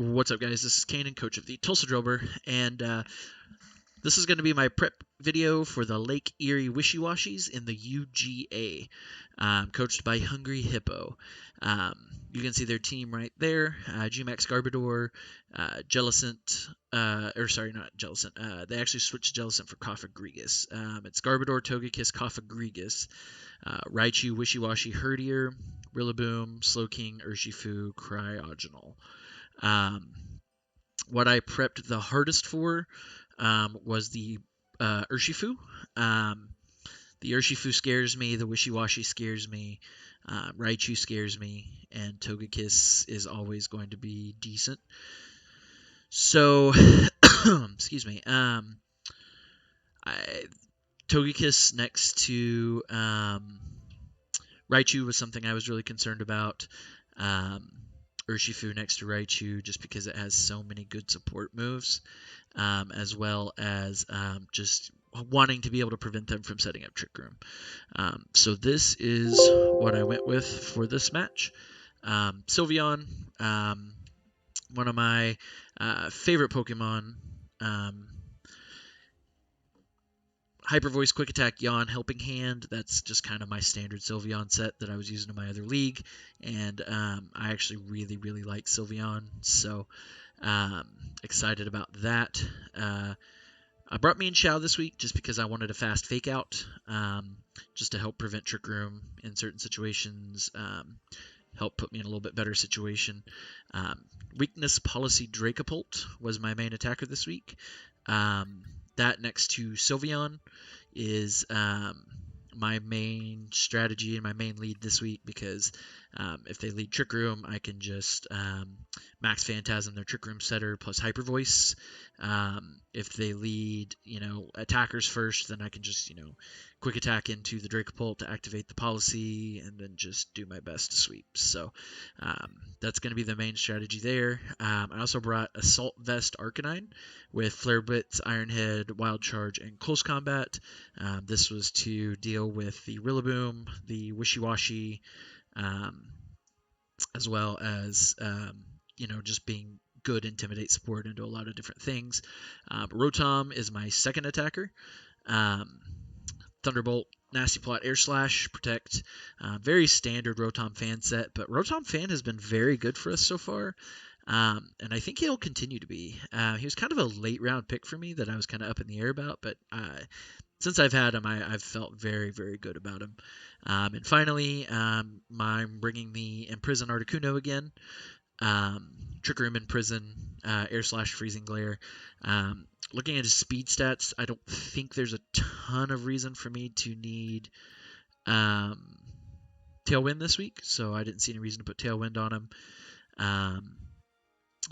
What's up, guys? This is Kanan, coach of the Tulsa Drilbur, and this is going to be my prep video for the Lake Eerie Wishiwashis in the UGA, coached by Hungry Hippo. You can see their team right there: GMAX Garbodor, Jellicent, or sorry, not Jellicent. They actually switched Jellicent for Coffagrigus. It's Garbodor, Togekiss, Coffagrigus, Raichu, Wishiwashi, Herdier, Rillaboom, Slowking, Urshifu, Cryogonal. What I prepped the hardest for was the Urshifu. The Urshifu scares me, the Wishiwashi scares me, Raichu scares me, and Togekiss is always going to be decent. So, excuse me. Togekiss next to Raichu was something I was really concerned about. Urshifu next to Raichu just because it has so many good support moves, as well as just wanting to be able to prevent them from setting up Trick Room. So this is what I went with for this match. Sylveon, one of my favorite Pokemon. Hyper Voice, Quick Attack, Yawn, Helping Hand. That's just kind of my standard Sylveon set that I was using in my other league. And I actually really, really like Sylveon. So excited about that. I brought me and Xiao this week just because I wanted a fast Fake Out, just to help prevent Trick Room in certain situations, help put me in a little bit better situation. Weakness Policy Dracopult was my main attacker this week. That next to Sylveon is my main strategy and my main lead this week because if they lead Trick Room, I can just max Phantasm their Trick Room setter plus Hyper Voice. If they lead, attackers first, then I can just, quick attack into the Dracopult to activate the policy and then just do my best to sweep. So that's going to be the main strategy there. I also brought Assault Vest Arcanine with Flare Blitz, Iron Head, Wild Charge, and Close Combat. This was to deal with the Rillaboom, the Wishiwashi, as well as, just being good Intimidate support into a lot of different things. Rotom is my second attacker. Thunderbolt, Nasty Plot, Air Slash, Protect. Very standard Rotom Fan set, but Rotom Fan has been very good for us so far. And I think he'll continue to be. He was kind of a late round pick for me that I was kind of up in the air about, but since I've had him, I've felt very, very good about him. And finally, I'm bringing the Imprison Articuno again. Trick Room, Imprison, Air Slash, Freezing Glare. Looking at his speed stats, I don't think there's a ton of reason for me to need Tailwind this week, so I didn't see any reason to put Tailwind on him.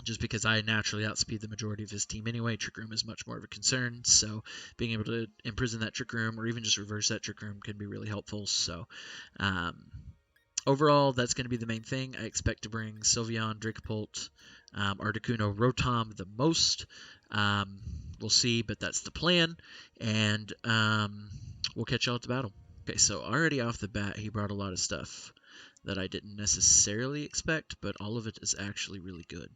Just because I naturally outspeed the majority of his team anyway. Trick Room is much more of a concern, so being able to imprison that Trick Room or even just reverse that Trick Room can be really helpful. So overall, that's going to be the main thing. I expect to bring Sylveon, Dracopult, Articuno, Rotom the most. We'll see, but that's the plan, and we'll catch y'all at the battle. Okay, so already off the bat, he brought a lot of stuff that I didn't necessarily expect, but all of it is actually really good.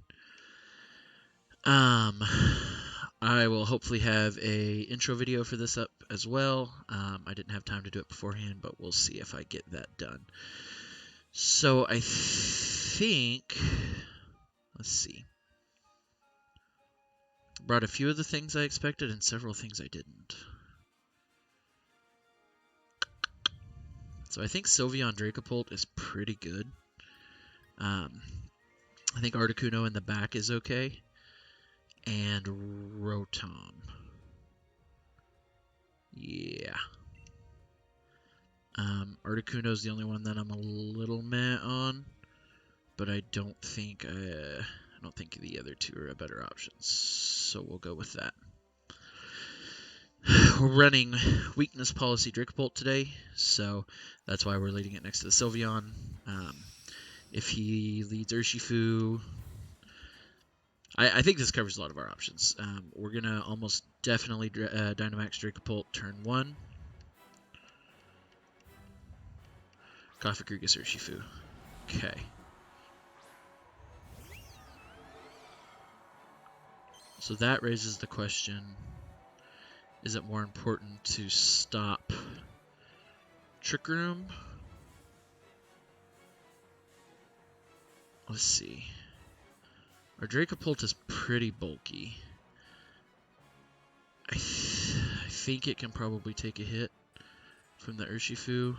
I will hopefully have a intro video for this up as well. I didn't have time to do it beforehand, but we'll see if I get that done. So I think, let's see. Brought a few of the things I expected and several things I didn't. So I think Sylveon Dracopult is pretty good. I think Articuno in the back is okay. And Rotom. Yeah. Articuno's the only one that I'm a little meh on. But I don't think the other two are a better options. So we'll go with that. We're running Weakness Policy Dracopult today, so that's why we're leading it next to the Sylveon. If he leads Urshifu, I think this covers a lot of our options. We're going to almost definitely Dynamax Dracopult turn 1. Coffagrigus Urshifu. Okay. So that raises the question, is it more important to stop Trick Room? Let's see. Our Dracopult is pretty bulky. I think it can probably take a hit from the Urshifu.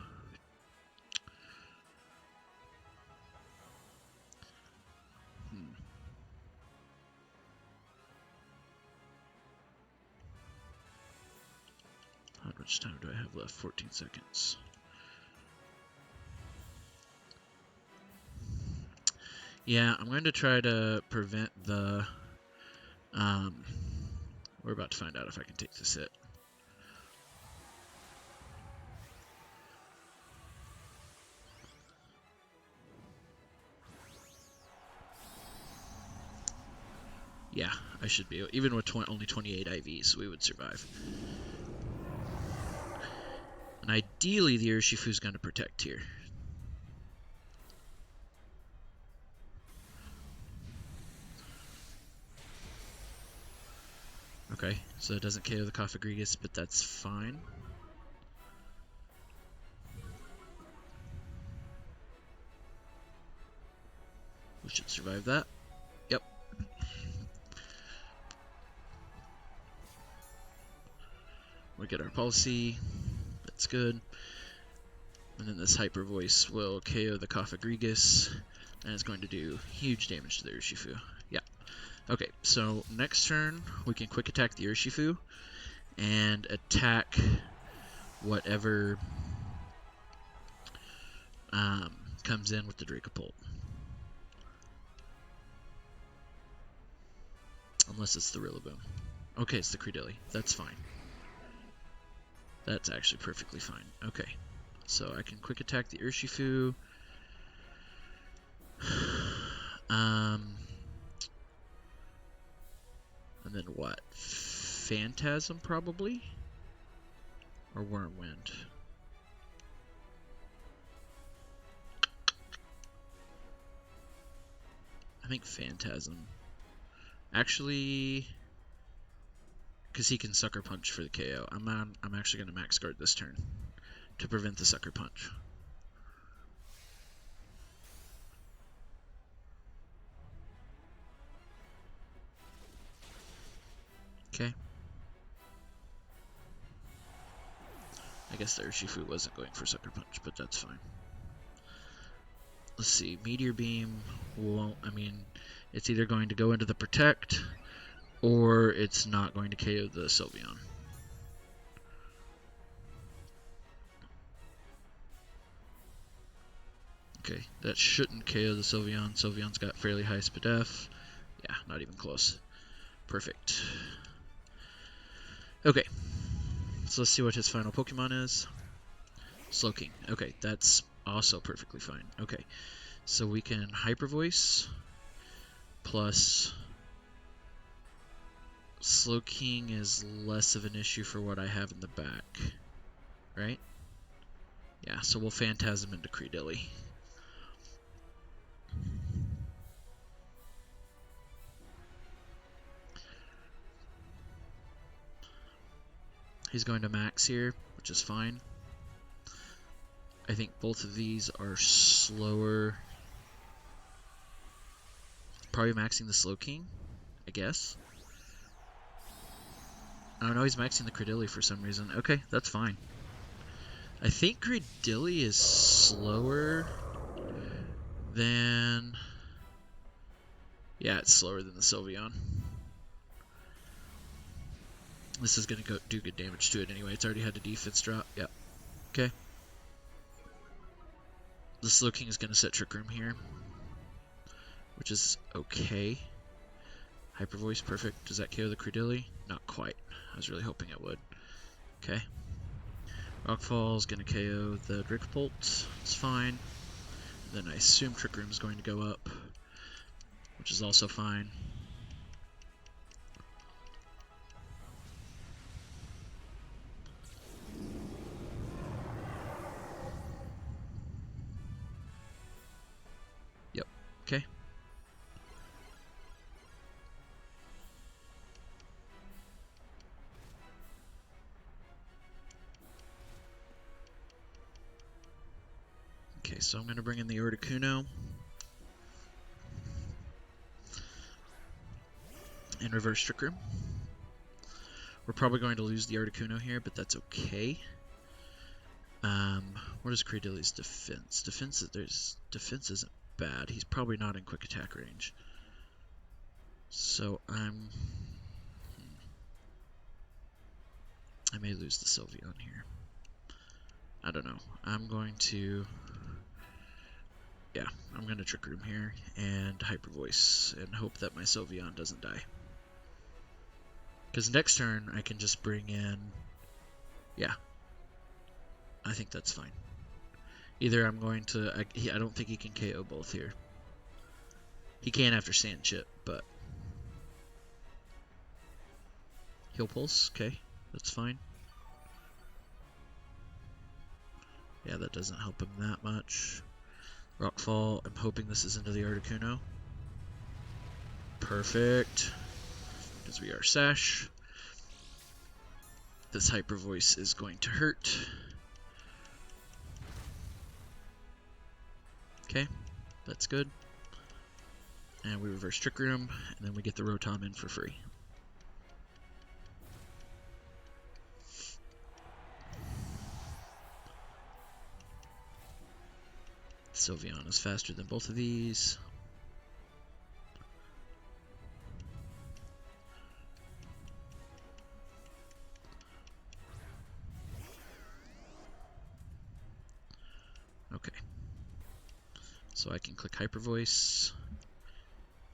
How much time do I have left? 14 seconds. Yeah, I'm going to try to prevent the... we're about to find out if I can take this hit. Yeah, I should be. Even with only 28 IVs, we would survive. And ideally, the Urshifu's going to protect here. Okay, so it doesn't KO the Cophagrigus, but that's fine. We should survive that. Yep. We get our policy. That's good. And then this Hyper Voice will KO the Cophagrigus, and it's going to do huge damage to the Urshifu. Yeah. Okay, so next turn, we can quick attack the Urshifu and attack whatever comes in with the Dracopult. Unless it's the Rillaboom. Okay, it's the Credilli. That's fine. That's actually perfectly fine. Okay, so I can quick attack the Urshifu. And then what? Phantasm, probably? Or Wyrmwind? I think Phantasm. Actually, because he can Sucker Punch for the KO. I'm actually going to Max Guard this turn to prevent the Sucker Punch. Okay. I guess the Urshifu wasn't going for Sucker Punch, but that's fine. Let's see. Meteor Beam won't... I mean, it's either going to go into the Protect, or it's not going to KO the Sylveon. Okay, that shouldn't KO the Sylveon. Sylveon's got fairly high SPDF. Yeah, not even close. Perfect. Okay, so let's see what his final Pokemon is. Slowking. Okay, that's also perfectly fine. Okay, so we can Hyper Voice plus Slowking is less of an issue for what I have in the back, right? Yeah, so we'll Phantasm into Credilli. He's going to max here, which is fine. I think both of these are slower. Probably maxing the Slowking, I guess. Oh no, he's maxing the Credilli for some reason. Okay, that's fine. I think Credilli is slower than... Yeah, it's slower than the Sylveon. This is going to do good damage to it anyway. It's already had a defense drop. Yep. Okay. The Slowking is going to set Trick Room here, which is okay. Hyper Voice, perfect. Does that KO the Credilli? Not quite. I was really hoping it would. Okay. Rockfall is going to KO the Dracopult. It's fine. Then I assume Trick Room is going to go up, which is also fine. Yep. Okay. so I'm going to bring in the Articuno. And reverse Trick Room. We're probably going to lose the Articuno here, but that's okay. What is Cradilly's defense? Defense isn't bad. He's probably not in quick attack range. So I may lose the Sylveon here. I don't know. I'm going to Trick Room here and Hyper Voice and hope that my Sylveon doesn't die. Because next turn I can just bring in, I think that's fine. Either I'm going to, I don't think he can KO both here. He can after Sand Chip, but Heal Pulse, okay, that's fine. Yeah, that doesn't help him that much. Rockfall, I'm hoping this is into the Articuno. Perfect. Because we are Sash. This Hyper Voice is going to hurt. Okay, that's good. And we reverse Trick Room, and then we get the Rotom in for free. Sylveon is faster than both of these. Okay. So I can click Hyper Voice,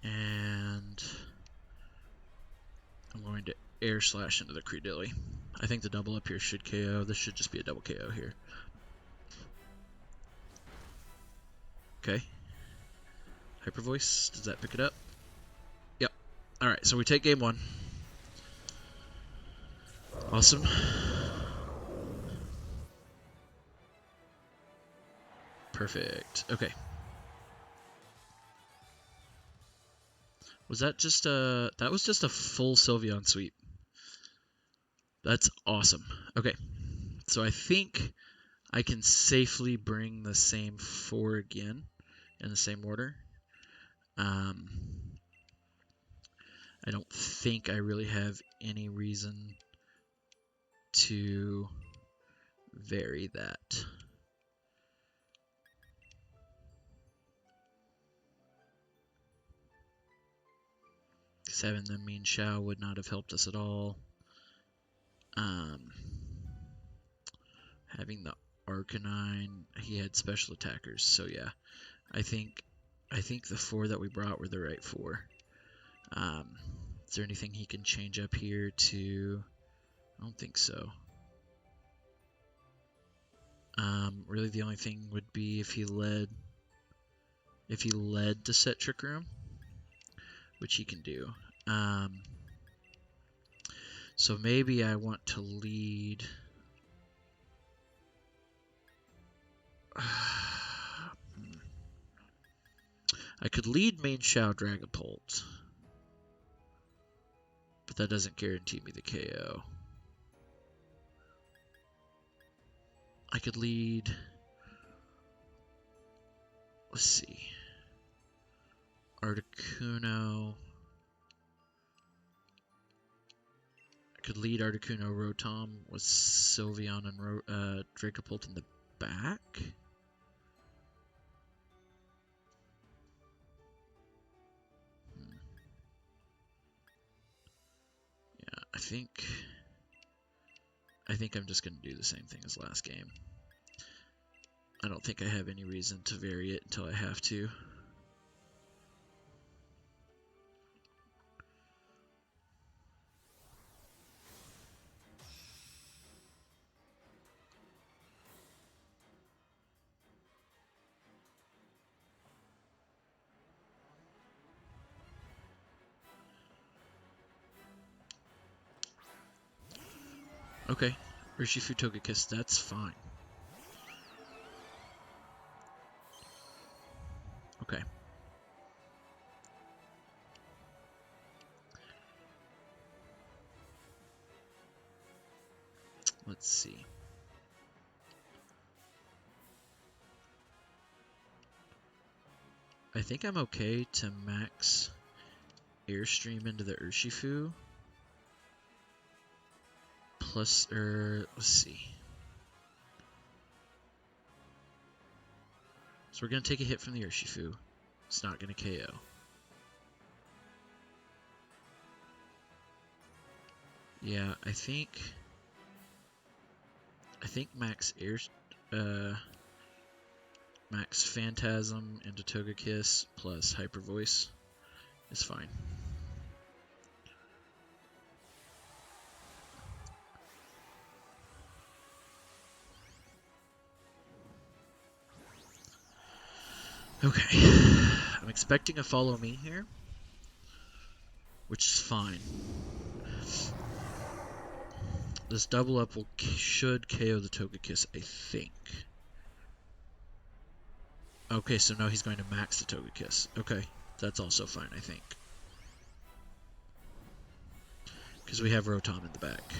and I'm going to Air Slash into the Cradilly. I think the double up here should KO. This should just be a double KO here. Okay. Hyper Voice, does that pick it up? Yep. Alright, so we take game one. Awesome. Perfect. Okay. Was that just that was just a full Sylveon sweep. That's awesome. Okay. So I think I can safely bring the same 4 again in the same order. I don't think I really have any reason to vary that. 7, the Mean Shao would not have helped us at all. Having the Arcanine, he had special attackers, so yeah. I think the 4 that we brought were the right 4. Is there anything he can change up here to? I don't think so. Really the only thing would be if he led to set Trick Room, which he can do. So maybe I want to lead. I could lead Main Shao Dragapult, but that doesn't guarantee me the KO. I could lead. Let's see. Articuno. I could lead Articuno Rotom with Sylveon and Dragapult in the back. Yeah, I think I'm just going to do the same thing as last game. I don't think I have any reason to vary it until I have to. Okay, Urshifu Togekiss, that's fine. Okay. Let's see. I think I'm okay to max Airstream into the Urshifu. Plus, let's see. So we're going to take a hit from the Urshifu. It's not going to KO. Yeah, I think max max Phantasm into Togekiss plus Hyper Voice is fine. Okay, I'm expecting a follow me here, which is fine. This double up should KO the Togekiss, I think. Okay, so now he's going to max the Togekiss. Okay, that's also fine, I think. Because we have Rotom in the back.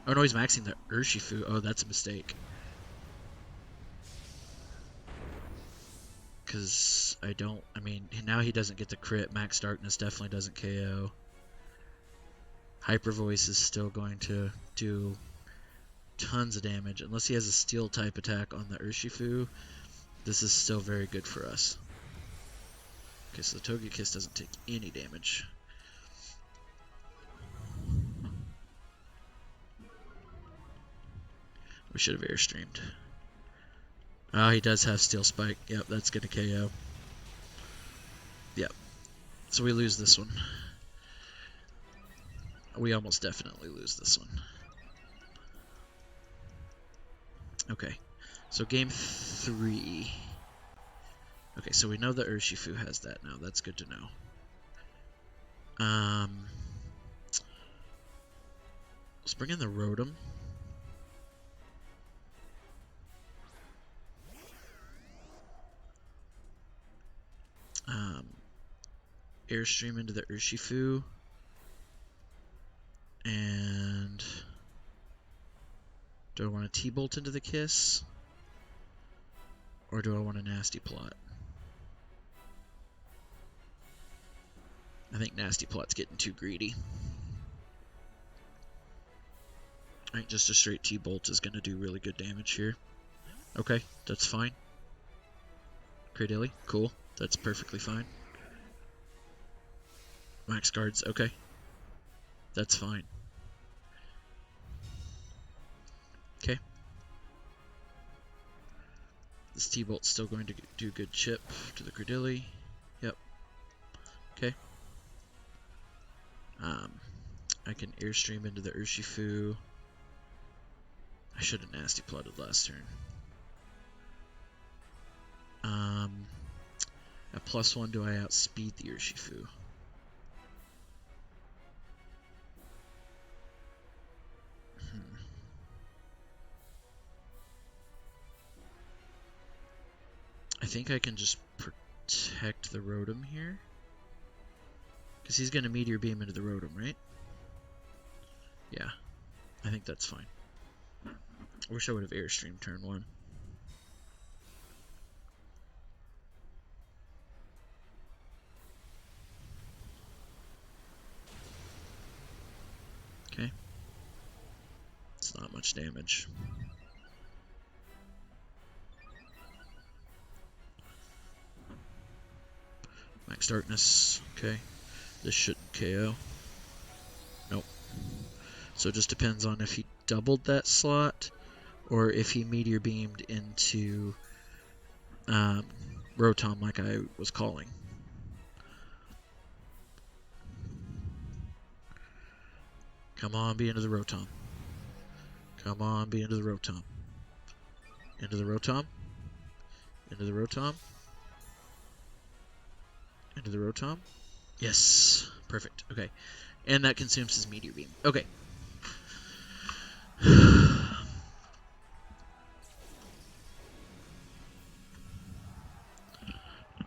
Oh no, he's maxing the Urshifu. Oh, that's a mistake. Because I mean, now he doesn't get the crit. Max Darkness definitely doesn't KO. Hyper Voice is still going to do tons of damage. Unless he has a Steel type attack on the Urshifu, this is still very good for us. Okay, so the Togekiss doesn't take any damage. We should have Airstreamed. Oh, he does have Steel Spike. Yep, that's going to KO. Yep. So we lose this one. We almost definitely lose this one. Okay. So game 3. Okay, so we know the Urshifu has that now. That's good to know. Let's bring in the Rotom. Airstream into the Urshifu. And do I want a T-Bolt into the Kiss? Or do I want a Nasty Plot? I think Nasty Plot's getting too greedy. I think just a straight T-Bolt is going to do really good damage here. Okay, that's fine. Cradilly, cool. That's perfectly fine. Max Guards, okay. That's fine. Okay. This T-Bolt's still going to do good chip to the Cradilly. Yep. Okay. I can Airstream into the Urshifu. I should have Nasty Plotted last turn. At +1, do I outspeed the Urshifu? I think I can just protect the Rotom here. Because he's going to Meteor Beam into the Rotom, right? Yeah. I think that's fine. I wish I would have Airstream turn 1. Okay. It's not much damage. Max Darkness. Okay. This shouldn't KO. Nope. So it just depends on if he doubled that slot or if he Meteor Beamed into Rotom like I was calling. Come on, be into the Rotom. Come on, be into the Rotom. Into the Rotom. Into the Rotom. Into the Rotom. Yes. Perfect. Okay. And that consumes his Meteor Beam. Okay.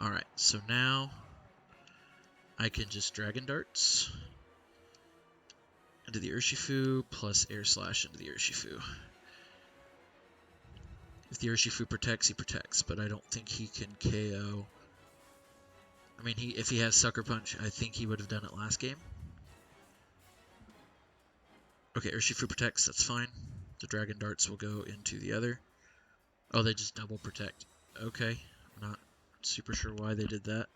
Alright, so now I can just Dragon Darts into the Urshifu plus Air Slash into the Urshifu. If the Urshifu protects, he protects, but I don't think he can KO I mean, if he has Sucker Punch, I think he would have done it last game. Okay, Urshifu protects, that's fine. The Dragon Darts will go into the other. Oh, they just double protect. Okay, I'm not super sure why they did that.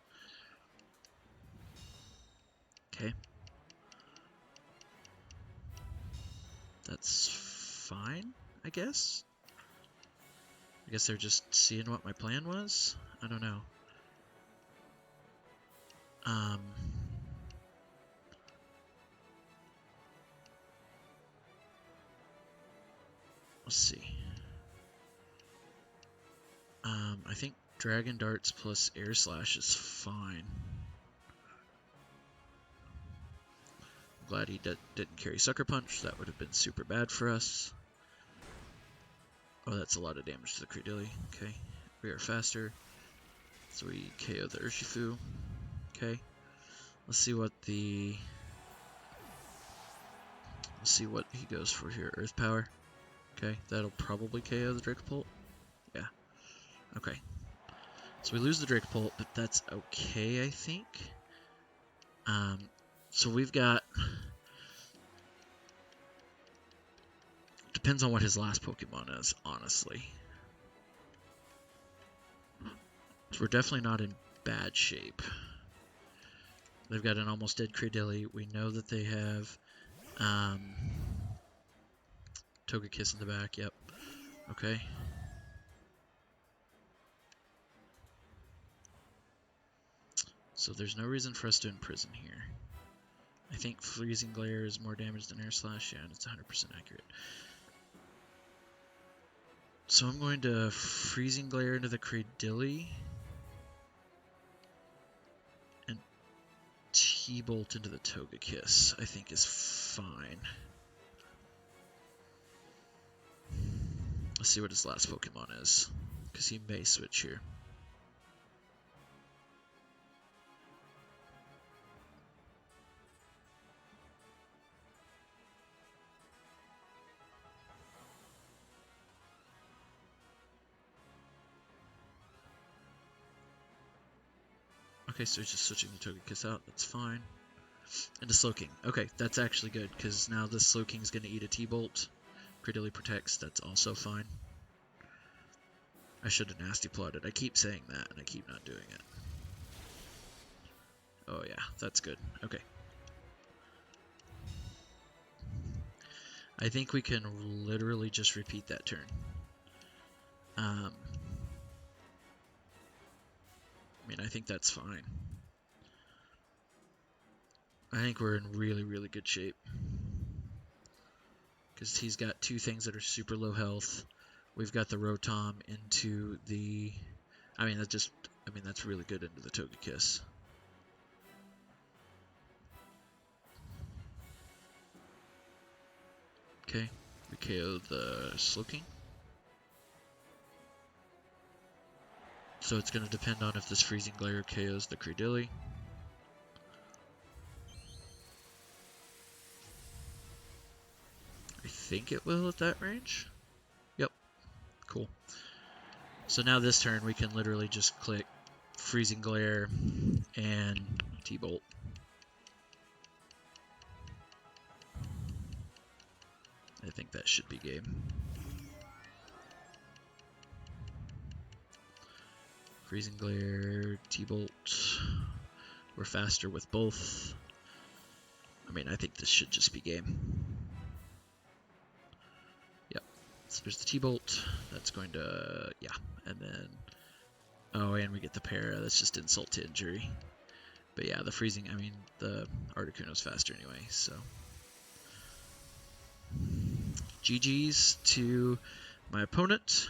Okay. That's fine, I guess. I guess they're just seeing what my plan was. I don't know. Let's see. I think Dragon Darts plus Air Slash is fine. I'm glad he didn't carry Sucker Punch. That would have been super bad for us. Oh, that's a lot of damage to the Credilli. Okay, we are faster. So we KO the Urshifu. Okay, let's see what he goes for here. Earth Power. Okay, that'll probably KO the Dragapult. Yeah. Okay. So we lose the Dragapult, but that's okay, I think. So we've got... Depends on what his last Pokemon is, honestly. So we're definitely not in bad shape. They've got an almost dead Credilli. We know that they have Togekiss in the back. Yep. Okay. So there's no reason for us to imprison here. I think Freezing Glare is more damage than Air Slash. Yeah, and it's 100% accurate. So I'm going to Freezing Glare into the Credilli. And T-Bolt into the Togekiss, I think is fine. Let's see what his last Pokemon is, because he may switch here. Okay, so he's just switching the Togekiss out. That's fine. And a Slowking. Okay, that's actually good, because now this Slowking is going to eat a T-Bolt. Credilli protects. That's also fine. I should have Nasty Plotted. I keep saying that, and I keep not doing it. Oh yeah, that's good. Okay. I think we can literally just repeat that turn. I mean, I think that's fine. I think we're in really, really good shape. Because he's got two things that are super low health. We've got the Rotom into the... that's really good into the Togekiss. Okay, we KO the Slowking. So it's going to depend on if this Freezing Glare KOs the Credilli. I think it will at that range. Yep, cool. So now this turn we can literally just click Freezing Glare and T-Bolt. I think that should be game. Freezing Glare, T-Bolt. We're faster with both. I mean, I think this should just be game. Yep. So there's the T-Bolt. That's going to... yeah. And then... oh, and we get the para. That's just insult to injury. But yeah, the freezing... I mean, the Articuno's faster anyway, so... GG's to my opponent.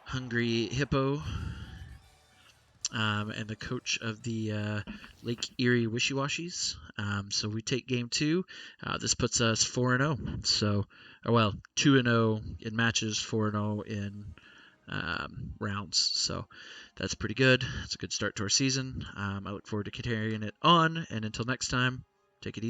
Hungry Hippo. And the coach of the Lake Eerie Wishiwashis. So we take game 2. This puts us 4-0. So, well, 2-0 in matches, 4-0 in rounds. So that's pretty good. It's a good start to our season. I look forward to carrying it on. And until next time, take it easy.